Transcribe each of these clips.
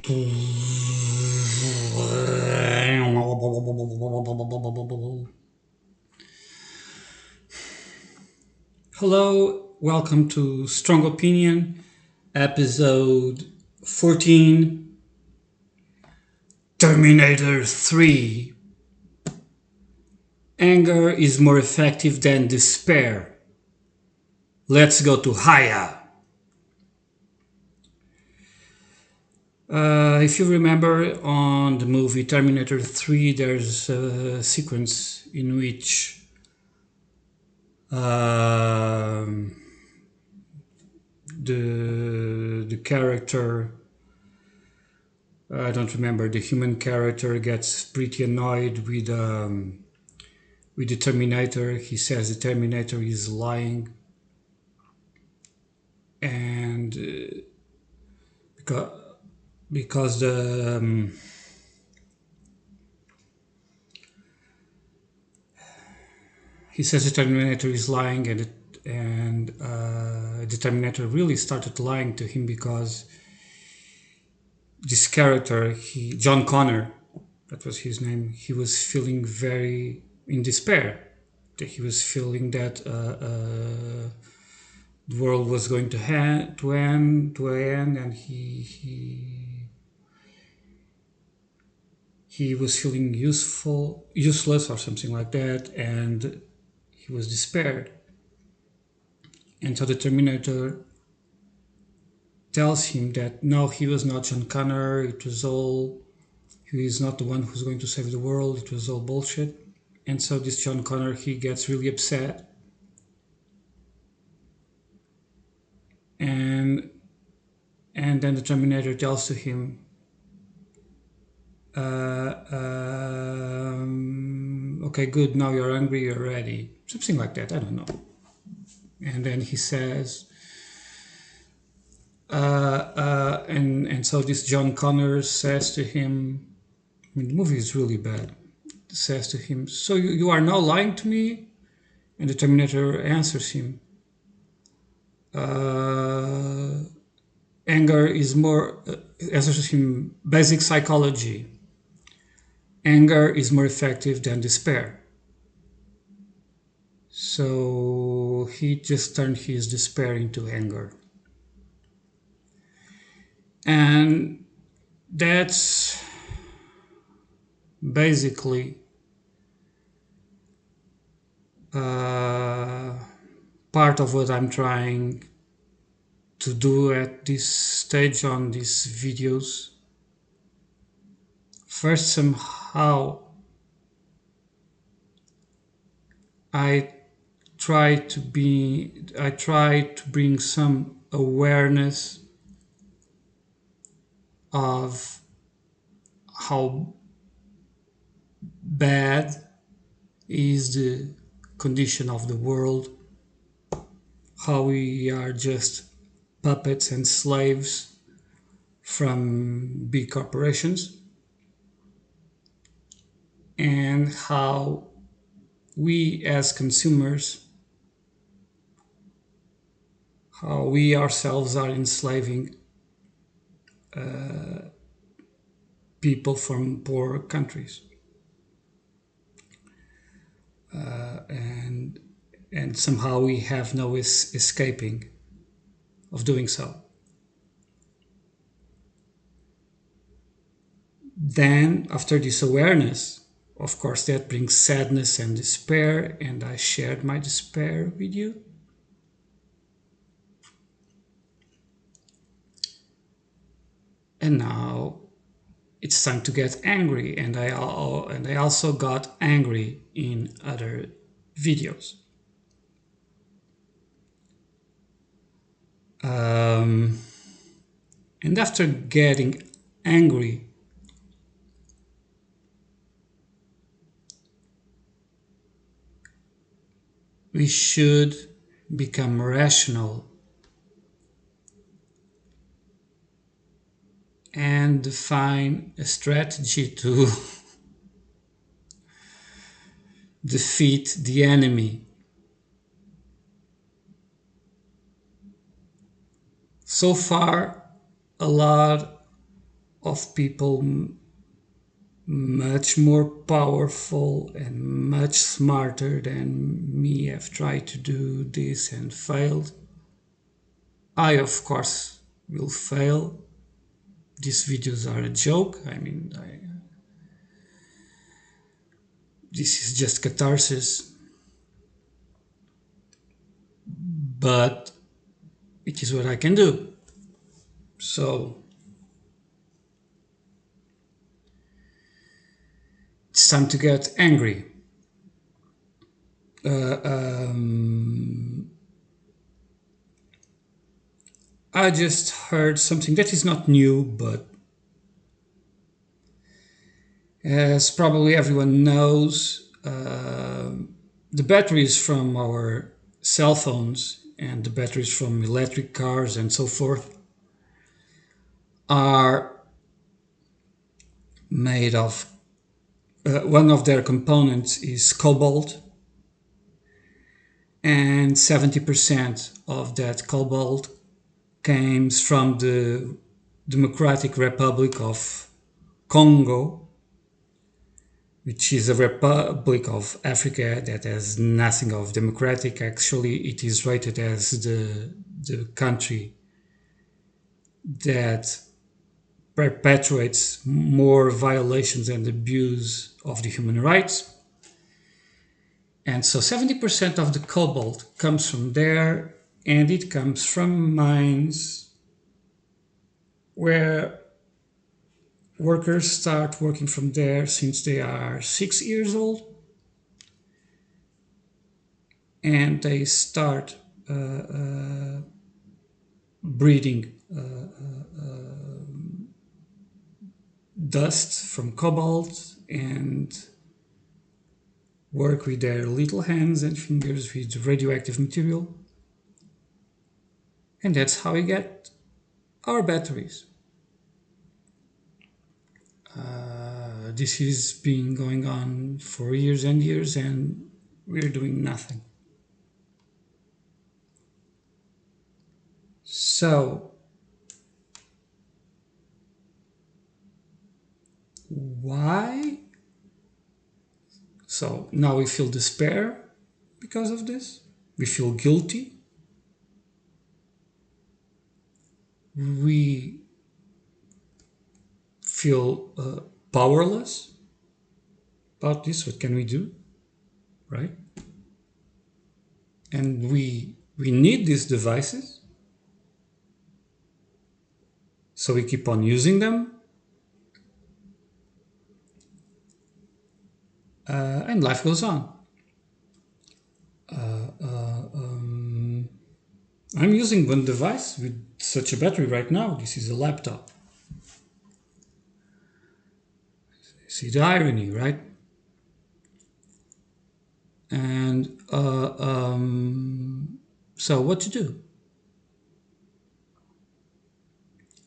Hello, welcome to Strong Opinion, episode 14, Terminator 3. Anger is more effective than despair. Let's go to Haya. If you remember on the movie Terminator 3, there's a sequence in which the character, I don't remember, the human character gets pretty annoyed with the Terminator. He says the Terminator is lying, and because he says the Terminator is lying, and the Terminator really started lying to him because this character, John Connor, that was his name, he was feeling very in despair. That he was feeling that the world was going to end, and he was feeling useless or something like that, and he was despaired. And so the Terminator tells him that no, he was not John Connor. He is not the one who's going to save the world. It was all bullshit. And so this John Connor, he gets really upset, and then the Terminator tells to him, okay, good, now you're angry, you're ready. Something like that, I don't know. And then he says, and so this John Connor says to him, I mean, the movie is really bad, says to him, so you are now lying to me? And the Terminator answers him, anger is more, answers him, basic psychology. Anger is more effective than despair. So he just turned his despair into anger. And that's basically part of what I'm trying to do at this stage on these videos. First, somehow I try to bring some awareness of how bad is the condition of the world, how we are just puppets and slaves from big corporations, and how we as consumers, how we ourselves are enslaving people from poor countries. And somehow we have no escaping of doing so. Then, after this awareness, of course, that brings sadness and despair, and I shared my despair with you. And now it's time to get angry, and I also got angry in other videos. And after getting angry, we should become rational and define a strategy to defeat the enemy. So far, a lot of people much more powerful and much smarter than me have tried to do this and failed. I, of course, will fail. These videos are a joke. I mean, this is just catharsis. But it is what I can do. So it's time to get angry. I just heard something that is not new, but as probably everyone knows, the batteries from our cell phones and the batteries from electric cars and so forth are made of, one of their components is cobalt, and 70% of that cobalt comes from the Democratic Republic of Congo, which is a republic of Africa that has nothing of democratic. Actually, it is rated as the country that perpetuates more violations and abuse of the human rights. And so 70% of the cobalt comes from there, and it comes from mines where workers start working from there since they are 6 years old, and they start breathing dust from cobalt and work with their little hands and fingers with radioactive material. And that's how we get our batteries. This has been going on for years and years, and we're doing nothing. So, why? So now we feel despair because of this. We feel guilty. We feel powerless about this. What can we do? Right? And we need these devices. So we keep on using them. And life goes on. I'm using one device with such a battery right now. This is a laptop. See the irony, right? And so what to do?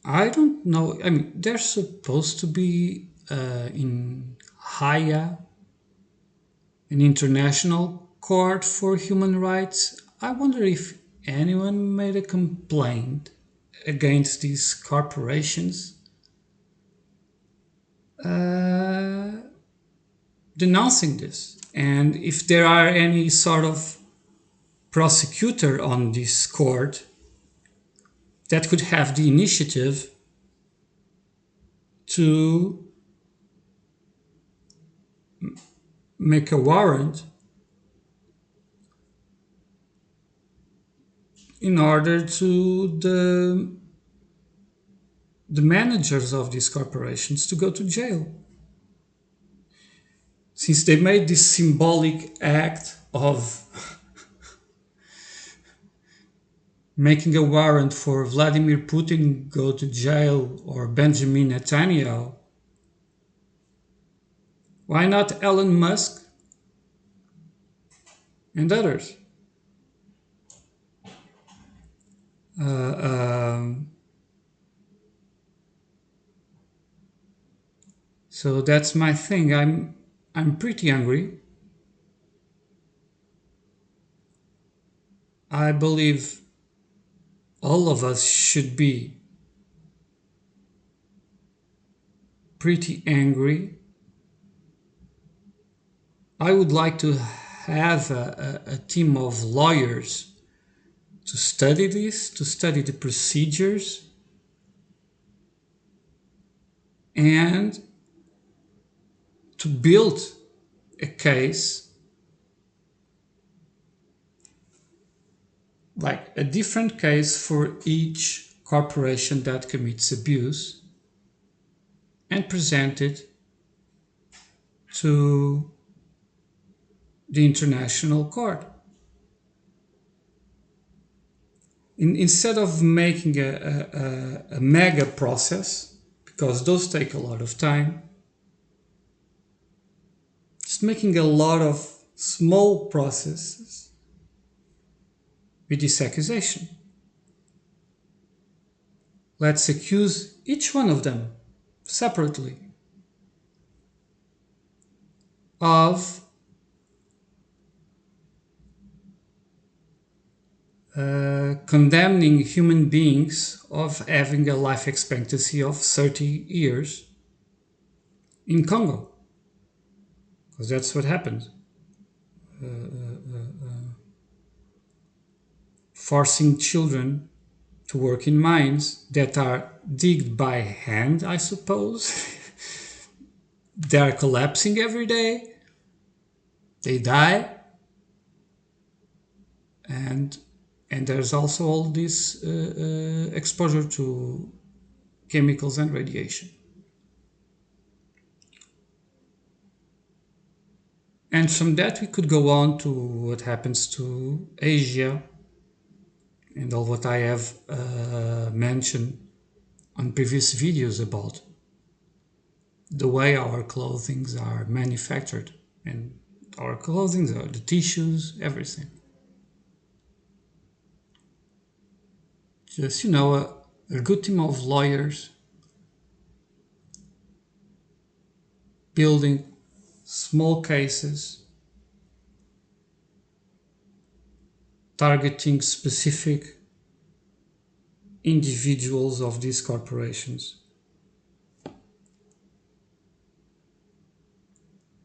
I don't know. I mean, they're supposed to be in Haia, an international court for human rights. I wonder if anyone made a complaint against these corporations denouncing this, and if there are any sort of prosecutor on this court that could have the initiative to make a warrant in order to the managers of these corporations to go to jail. Since they made this symbolic act of making a warrant for Vladimir Putin go to jail or Benjamin Netanyahu, why not Elon Musk and others? So that's my thing. I'm pretty angry. I believe all of us should be pretty angry. I would like to have a team of lawyers to study this, to study the procedures, and to build a case, like a different case for each corporation that commits abuse, and present it to the International Court. Instead of making a mega process, because those take a lot of time, just making a lot of small processes with this accusation. Let's accuse each one of them separately of condemning human beings of having a life expectancy of 30 years in Congo. Because that's what happened. Forcing children to work in mines that are digged by hand, I suppose. They are collapsing every day. They die. And there's also all this exposure to chemicals and radiation. And from that we could go on to what happens to Asia and all what I have mentioned on previous videos about the way our clothing are manufactured, and our clothing, the tissues, everything. Just, a good team of lawyers building small cases, targeting specific individuals of these corporations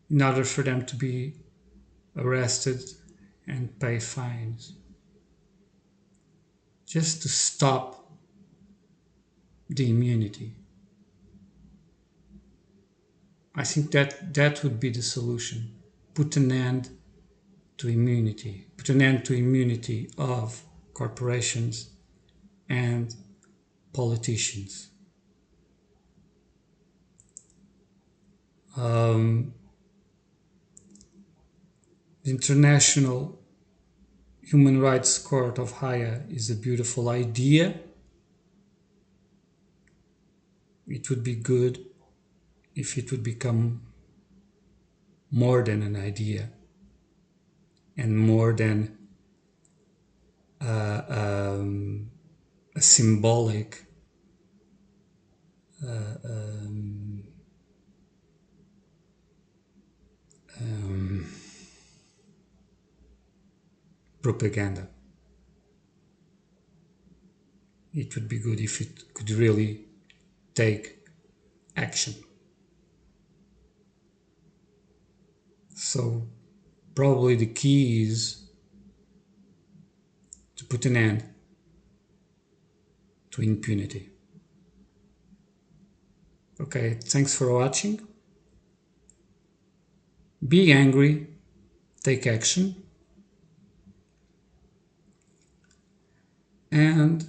in order for them to be arrested and pay fines, just to stop the immunity. I think that would be the solution. Put an end to immunity. Put an end to immunity of corporations and politicians. The International Human Rights Court of Hague is a beautiful idea. It would be good if it would become more than an idea and more than a symbolic propaganda. It would be good if it could really take action. So probably the key is to put an end to impunity. Okay, thanks for watching. Be angry, take action, and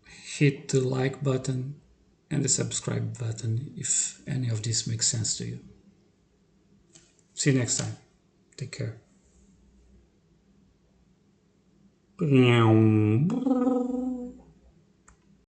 hit the like button and the subscribe button if any of this makes sense to you. See you next time. Take care.